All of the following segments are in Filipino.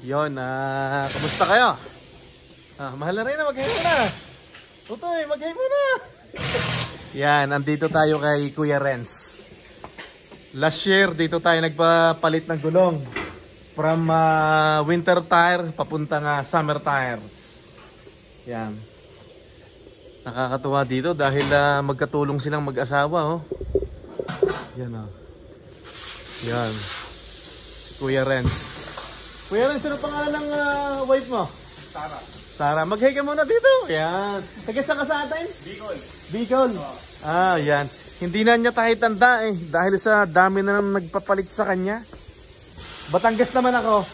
Yon, kamusta kayo? Mahal na rin na, mag-hi muna. Tutoy, mag-hi muna. Yan, andito tayo kay Kuya Renz. Last year, dito tayo nagpapalit ng gulong. From winter tire, papuntang summer tires. Yan. Nakakatuwa dito dahil magkatulong silang mag-asawa, oh. Yan, oh. Yan. Si Kuya Renz. Kuya Renz, ano pangalan ng wife mo? Sara. Sara, mag-hi ka muna dito. Yan. Taga-saan ka sa atin? Bicol. Bicol. Yan. Hindi na niya tayo tanda eh. Dahil sa dami na nang nagpapalit sa kanya. Batangas naman ako.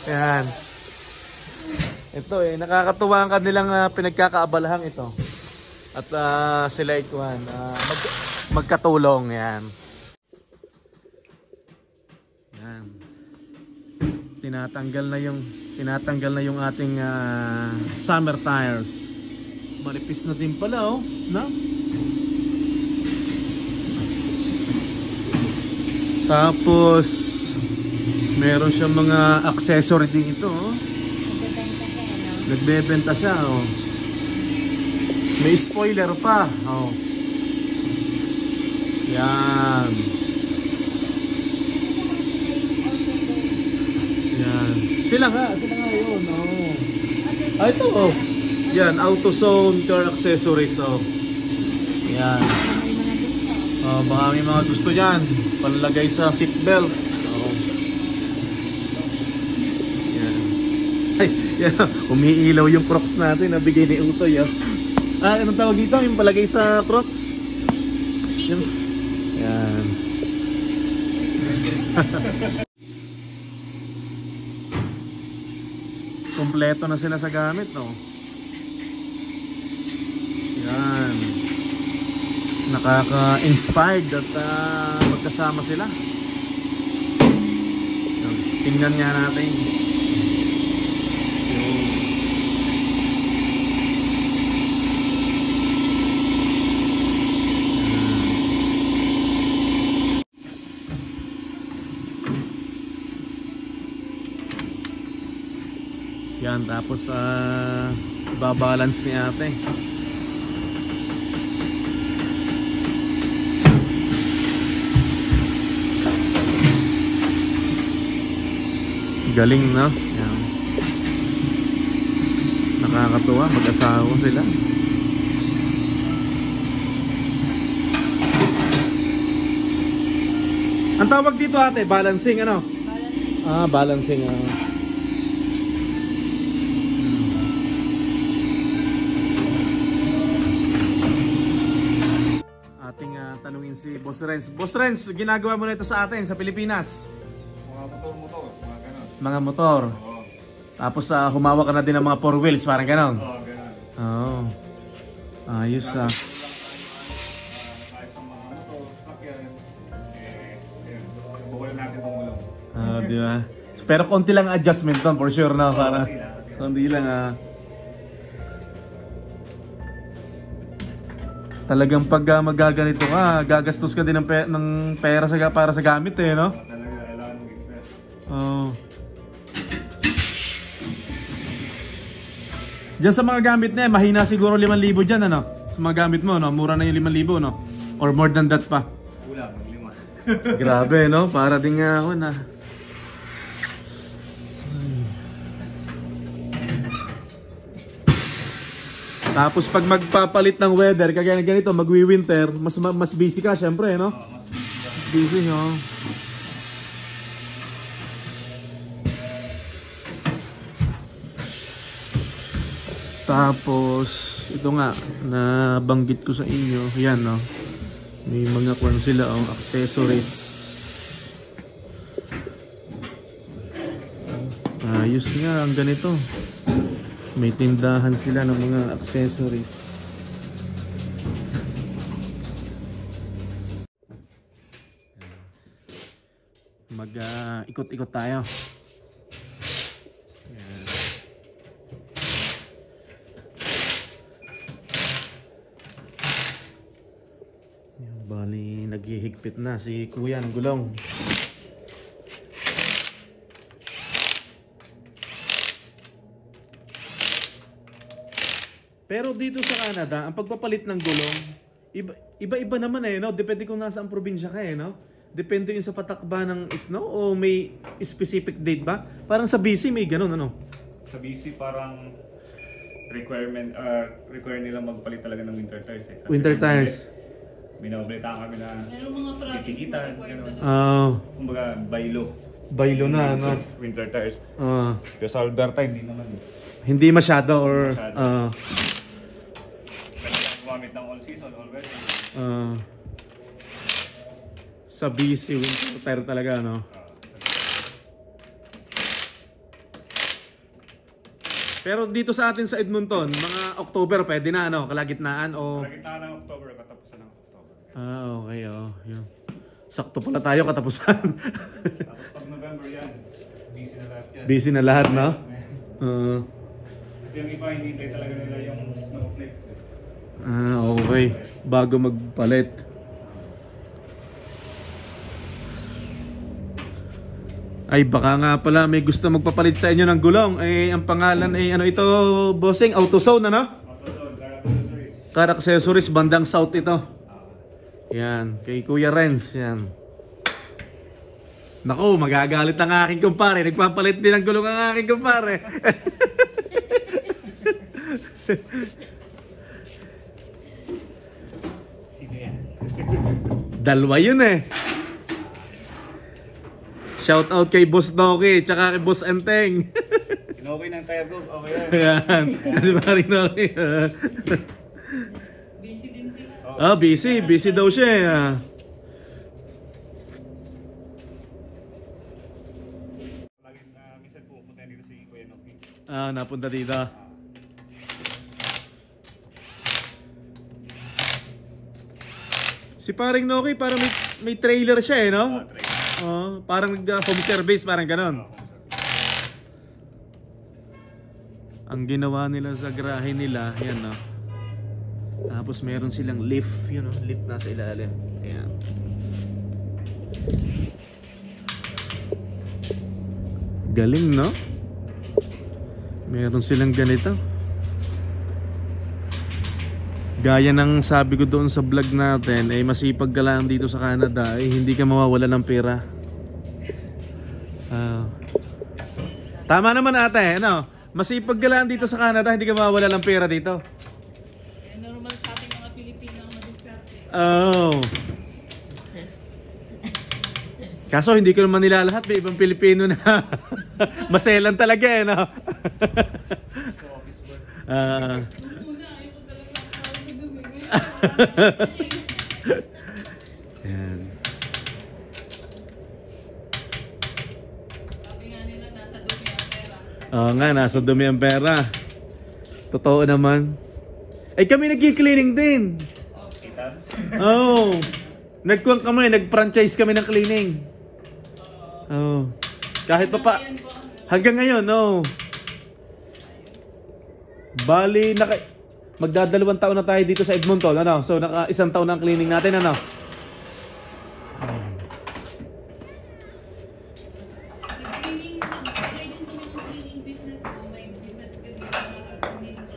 Yan. Ito eh, nakakatuwa ang kanilang pinagkakaabalahang ito. At sila ikuhan. Magkatulong. Yan. Yan. Tinatanggal na yung ating summer tires. Malipis na din pala, oh, no? Tapos meron siyang mga accessory dito, oh. Nagbebenta siya, oh. May spoiler pa, oh. Yan. Yan. Sila nga yun, oh. Ito, oh. Yan, AutoZone car accessories, oh. Yan. Oh, baka may mga gusto yan. Panlagay sa seatbelt. Oh. Yan. Ay, yan. Umiilaw yung Crocs natin, nabigay ni Utoy, oh. Anong tawag dito? Yung palagay sa Crocs? Yan. Yan. Kompleto na sila sa gamit, no? Yan. Nakaka-inspired at magkasama sila. Tingnan nga natin. Yan, tapos babalance ni ate. Galing, no? Yan. Nakakatuwa, mag-asawa sila. Ang tawag dito ate, balancing, ano? Balancing, ating tanungin si Boss Renz. Boss Renz, ginagawa mo na ito sa atin, sa Pilipinas? Mga motor, mga ganon. Mga motor? Oo. Tapos humawak ka na din ng mga 4 wheels, parang ganon? Oo, ganon. Oo. Ayos Kahit sa mga motor, sakyan, bukulan natin itong gulong. Di ba? Pero konti lang adjustment doon, for sure na. Para konti lang talagang pag magaganito ka, gagastos ka din ng pera para sa gamit eh, no? Talaga, kailangan mag-express. Oo. Diyan sa mga gamit na mahina siguro 5,000 dyan, ano? Sa mga gamit mo, no? Mura na yung 5,000, no? Or more than that pa. Kulang, 5. Grabe, no? Para din nga ako na. Tapos pag magpapalit ng weather, kagaya na ganito, magwi-winter, mas busy ka syempre, no? Mas busy, no? Tapos, ito nga, nabanggit ko sa inyo, yan, no? May mga kwan sila, oh, accessories. Ayos nga, ang ganito. May tindahan sila ng mga accessories. Mag-ikot-ikot tayo. Ayan. Bali, naghihigpit na si Kuya ng gulong. Pero dito sa Canada, ang pagpapalit ng gulong, iba-iba naman eh, no? Depende kung nasa ang probinsya ka eh, no? Depende yun sa patakba ng snow o may specific date ba? Parang sa BC may ganun, ano? Sa BC parang require nila magpalit talaga ng winter tires eh. Kasi Winter tires. Binabalitaan kami na Merong mga province na titigitan, required gano'n. talaga. Kumbaga, baylo. Baylo na, ano? Winter tires. Ah, Pero sa Alberta, hindi naman. hindi masyado or... Masyado. Kailangan gumamit ng all season, all weather. Sa BC, winter tire talaga, no? Pero dito sa atin sa Edmonton, mga October pwede na, ano? Kalagitnaan o... Kalagitnaan ng October, katapusan ng October. Okay, Yun. Sakto pala tayo katapusan. Tapos pag November yan, busy na lahat yan. Busy na lahat, no? Kasi yung iba, hinihintay talaga nila yung snowflakes eh. Okay. Bago magpalit. Ay, baka nga pala may gusto magpapalit sa inyo ng gulong. Ang pangalan ay ano ito, bossing? AutoZone, ano? AutoZone, car accessories. Car accessories, bandang south ito. Yan, kay Kuya Renz, yan. Naku, magagalit ang aking kumpare. Nagpapalit din ng gulong ang aking kumpare. Sino yan? Dalawa yun eh. Shout out kay Boss Doki, tsaka kay Boss Enteng. Okay ng tire ko, okay yan. Ayan, kasi paring Doki. Busy din sila. Busy daw siya eh. Laging minsan pupunta dito si Kuya Noki. Napunta dito. Si paring Noki, parang may trailer siya eh, no? Parang home service, parang ganon. Ang ginawa nila sa garahe nila, yan no. Tapos meron silang lift, yun no, lift nasa ilalim. Ayan. Galing no? Meron silang ganito. Gaya ng sabi ko doon sa vlog natin, masipag ka lang dito sa Canada, hindi ka mawawala ng pera. Tama naman ate, ano? Masipag ka lang dito sa Canada, hindi ka mawawala ng pera dito. Normal sa ating mga Pilipino ang madiskarte. Kaso hindi ko naman nila lahat, may ibang Pilipino na maselan talaga eh, no? Office work. Yan. Sabi nga nila, nasa dumi ang pera. Oo nga, nasa dumi ang pera. Totoo naman. Kami nag-cleaning din. Nagkuhan kami, nag-franchise kami ng cleaning. Kahit pa hanggang ngayon, Bali, magdadalawang taon na tayo dito sa Edmonton, ano? So, isang taon na ang cleaning natin, ano? Cleaning, try din kami ng cleaning business ko. May business ko din na cleaning ko.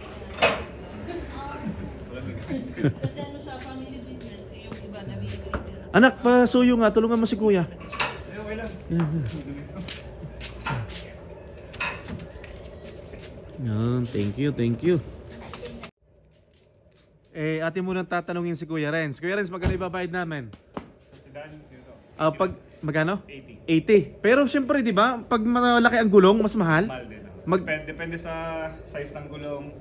Kasi ano siya, family business. Yung iba na busy. Anak, pasuyo nga, tulungan mo si kuya. Okay lang. Yan, thank you. Ate mo nang tatanungin si Kuya Renz. Kuya Renz, magkano ibabayad namin? Si Dan, dito. Magkano? 80. 80. Pero siyempre, di ba, pag malaki ang gulong, mas mahal? Mahal din. Depende sa size ng gulong,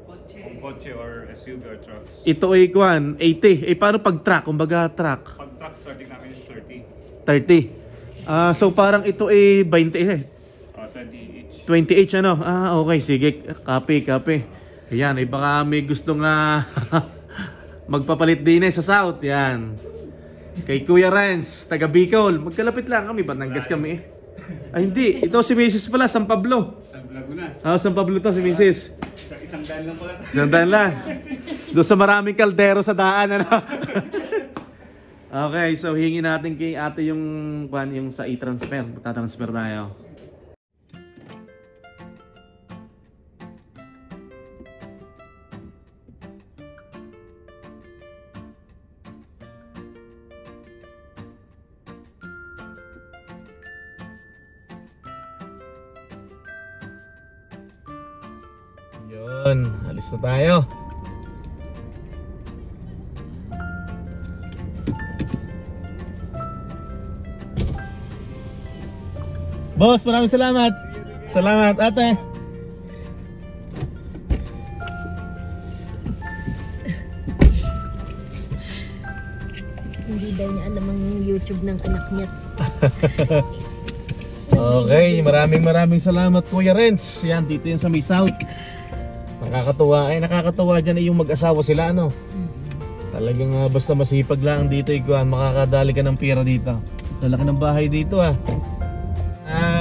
kung kotse or SUV or trucks. Ito ay 80. Paano pag truck? Kumbaga truck? Pag truck, starting namin is 30. 30. So parang ito ay 20 eh. 20 each. 20 each ano? Okay, sige. Copy. Ayan, baka may gusto nga magpapalit din sa South. Yan. Kay Kuya Renz, taga Bicol. Magkalapit lang kami, Batangas kami eh. Hindi, ito si Mrs. pala, San Pablo. San Laguna. San Pablo to si Mrs. Isang daan lang pala. Isang daan lang. Doon sa maraming kaldero sa daan, ano? Okay, so hingi natin kay ate yung sa e-transfer. Tatransfer tayo. Yun, alis na tayo. Boss, maraming salamat. Salamat, ate. Hindi daw niya alam ang YouTube ng anak niya. Okay, maraming salamat Kuya Renz. Yan, dito yan sa May South. Nakakatuwa dyan yung mag-asawa sila, ano. Talagang basta masipag lang dito, ikuan, makakadali ka ng pera dito. Lalaki ng bahay dito, ah.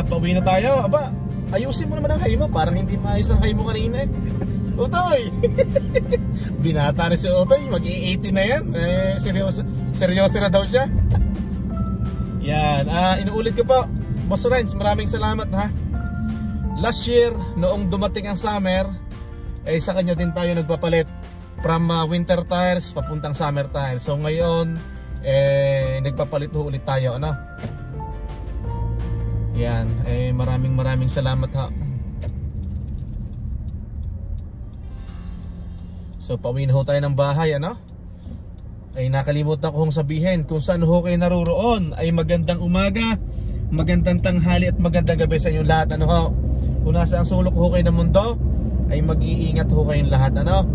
Pauwi na tayo. Aba, ayusin mo naman ang hay mo. Parang hindi maayos ang hay mo kanina, eh. Utoy! Binata na si Utoy, mag-i-80 na yan. Seryoso na daw siya. Yan, inuulit ko po, Boss Renz, maraming salamat, ha. Last year, noong dumating ang summer, sa kanya din tayo nagpapalit from winter tires papuntang summer tires. So ngayon, nagpapalit ulit tayo, ano. Yan, maraming salamat, ha. So pauwi na ho tayo ng bahay, ano. Ay nakalimutan kong sabihin kung saan ho kayo naroroon. Ay magandang umaga, magandang tanghali at magandang gabi sa inyo lahat, ano ho. Kung nasa ang sulok ho kayo ng mundo, ay mag-iingat ho kayong lahat, ano.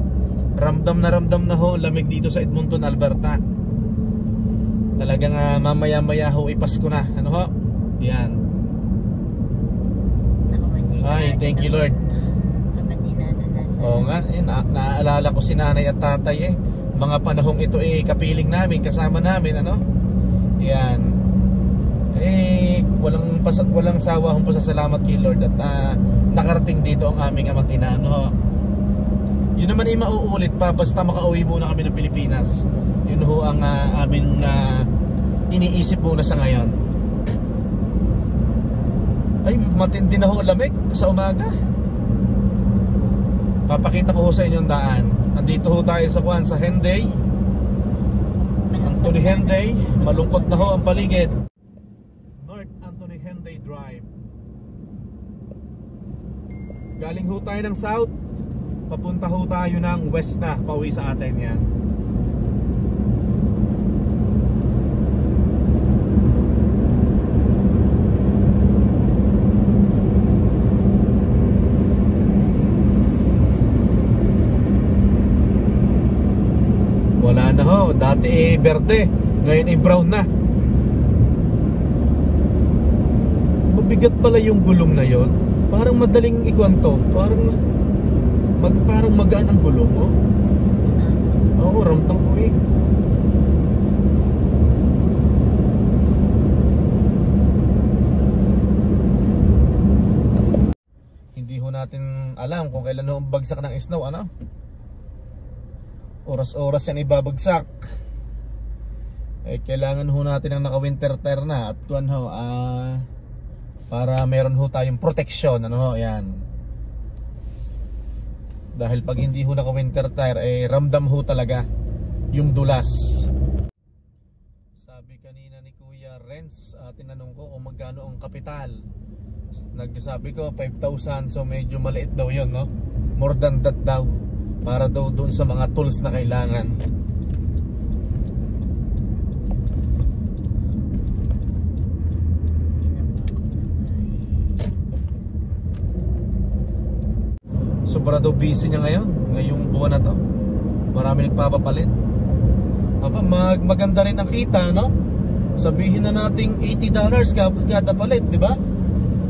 Ramdam na ho lamig dito sa Edmonton, Alberta. Talagang mamaya-maya ho ipasko na, ano ho. Yan. Ay, thank you Lord. Oo nga, naaalala ko si nanay at tatay, mga panahong ito kapiling namin, kasama namin, ano. Yan. Walang sawa akong pasasalamat kay Lord at nakarating dito ang aming ama't ina, ano. Yun naman mauulit pa basta makauwi muna kami ng Pilipinas. Yun ho ang aming iniisip muna sa ngayon. Ay, matindi na ho lamig sa umaga. Papakita ko ho sa inyong daan. Nandito ho tayo sa Henday, Anthony Henday. Malungkot na ho ang paligid. North Anthony Henday Drive. Galing ho tayo ng south, papunta ho tayo ng west na, pauwi sa atin yan. Wala na ho, dati verde, ngayon brown na. Mabigat pala yung gulong na yon. Parang madaling ikwanto, parang magaan ang gulong, oh. Oo, ramtang ko eh. Hindi ho natin alam kung kailan ho bagsak ng snow, ano? Oras-oras yan ibabagsak. Kailangan ho natin ang naka-winter tire na at kuan ho, para meron ho tayong protection, ano ho, yan. Dahil pag hindi ho naka-winter tire, ramdam ho talaga yung dulas. Sabi kanina ni Kuya Renz, tinanong ko kung magkano ang kapital. Nagsabi ko 5,000, so medyo maliit daw yun, no? More than that daw, para daw doon sa mga tools na kailangan. Sobra daw busy niya ngayong buwan na to. Marami nagpapapalit. Maganda rin ang kita, no? Sabihin na nating $80 kada palit, di ba?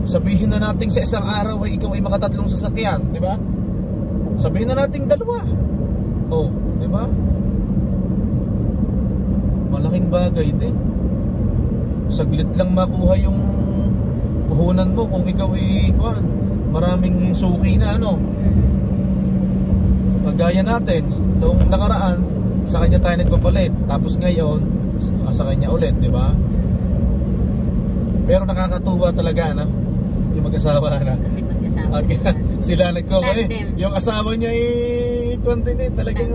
Sabihin na nating sa isang araw ay ikaw ay makatatlong sasakyan, di ba? Sabihin na nating dalawa. Oh, di ba? Malaking bagay din. Saglit lang makuha yung puhunan mo kung ikaw ay maraming suki na, ano. Kagaya natin noong nakaraan, sa kanya tayo nagpapalit, tapos ngayon sa kanya ulit, di ba? Pero nakakatuwa talaga, ano, yung mag-asawa na. Kasi mag-asawa sila nagko-palit. Yung asawa niya talagang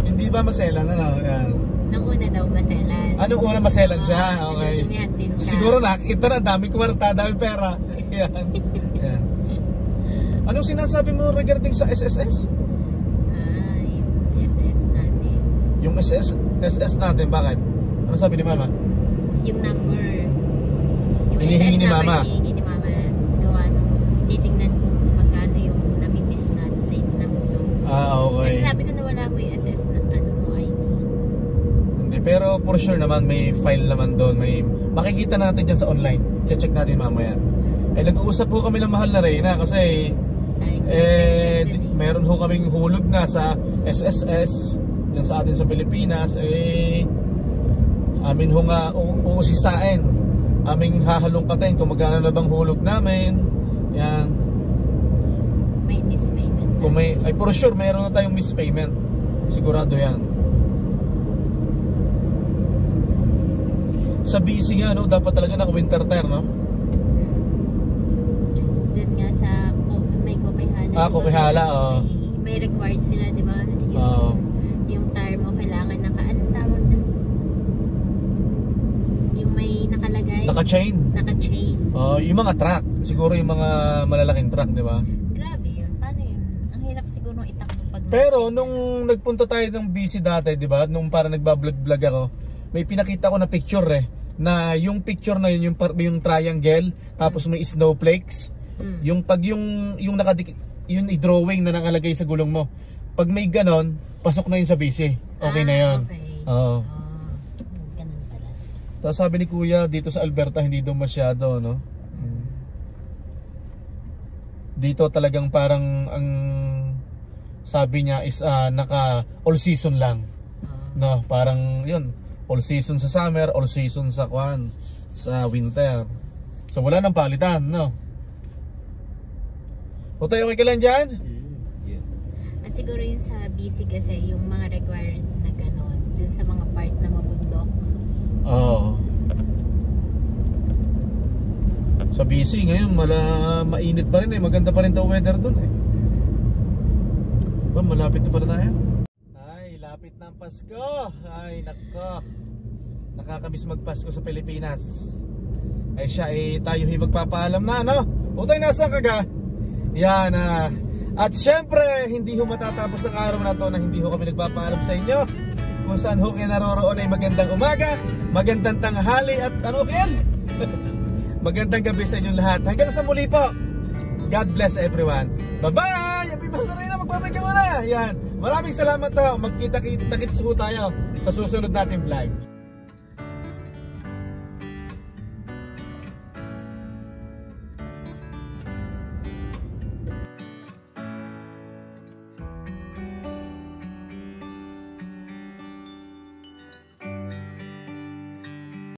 hindi ba maselan, ano? Yan. Nung una daw maselan. Anong una maselan siya? Okay. Siya. Siguro nakikita na, dami kwarta, dami pera. Yan. Yan. Anong sinasabi mo regarding sa SSS? Yung SS natin. Yung SS natin, bakit? Ano sabi ni Mama? Yung number. Yung Hinihingi SS ni number, Mama. hinihingi ni Mama. Gawa nung titingnan kung magkano yung namimiss natin na mundo. Okay. Kasi sabi ko na wala mo yung SS na ano mo ID. Hindi, pero for sure naman may file naman doon. May makikita natin dyan sa online. Check natin mamaya. Nag-uusap po kami ng mahal na Reyna kasi meron ho kaming hulog na sa SSS dyan sa atin sa Pilipinas. Amin ho nga uusisain, aming hahalongkatin kung magkano na bang hulog namin. Yan. May mispayment. Kung may, ay for sure meron na tayong mispayment. Sigurado yan. Sa BC nga, no, dapat talaga naka-winter tire, no? Doon nga sa may Kokihala. Kokihala, oo. May required sila, di ba? Yung tire mo kailangan anong tawag na? Yung may nakalagay. Naka-chain. Naka-chain. Yung mga truck. Siguro yung mga malalaking truck, di ba? Grabe yun. Paano yun? Ang hirap siguro itakbo pag... Pero nung nagpunta tayo ng BC dati, di ba? Nung para nagbablog-vlog ako, may pinakita ko na picture na yung picture na yun, yung triangle, tapos may snowflakes. Yung pag yung nakadikit, yung i-drawing na nakalagay sa gulong mo. Pag may ganon, pasok na yun sa BC. Okay na yun. Okay. Oo. Ganun pala. Tapos sabi ni Kuya, dito sa Alberta hindi daw masyado, no? Dito talagang parang ang sabi niya is naka all season lang. No, parang yun. All season sa summer, all season sa winter. So wala nang palitan, no? O tayo, okay ka lang dyan? Siguro yun sa BC kasi yung mga required na gano'n, dun sa mga part na mabundok. Oo. Sa BC ngayon, mainit pa rin eh. Maganda pa rin daw weather dun eh. Malapit na pala tayo. Ay, lapit na ang Pasko. Ay, nako. Nakakamiss magpasko sa Pilipinas. Ay siya, tayo magpapaalam na, no? Utay, nasa kaga? Yan, At syempre, hindi ho matatapos ang araw na to na hindi ho kami nagpapaalam sa inyo. Kung saan ho kayo naroroon ay magandang umaga, magandang tanghali at ano, Kel? Magandang gabi sa inyong lahat. Hanggang sa muli po. God bless everyone. Bye-bye! Happy mahal na rin na, magbabay ka muna. Yan. Maraming salamat ho. Magkita-kits ho tayo sa susunod nating vlog.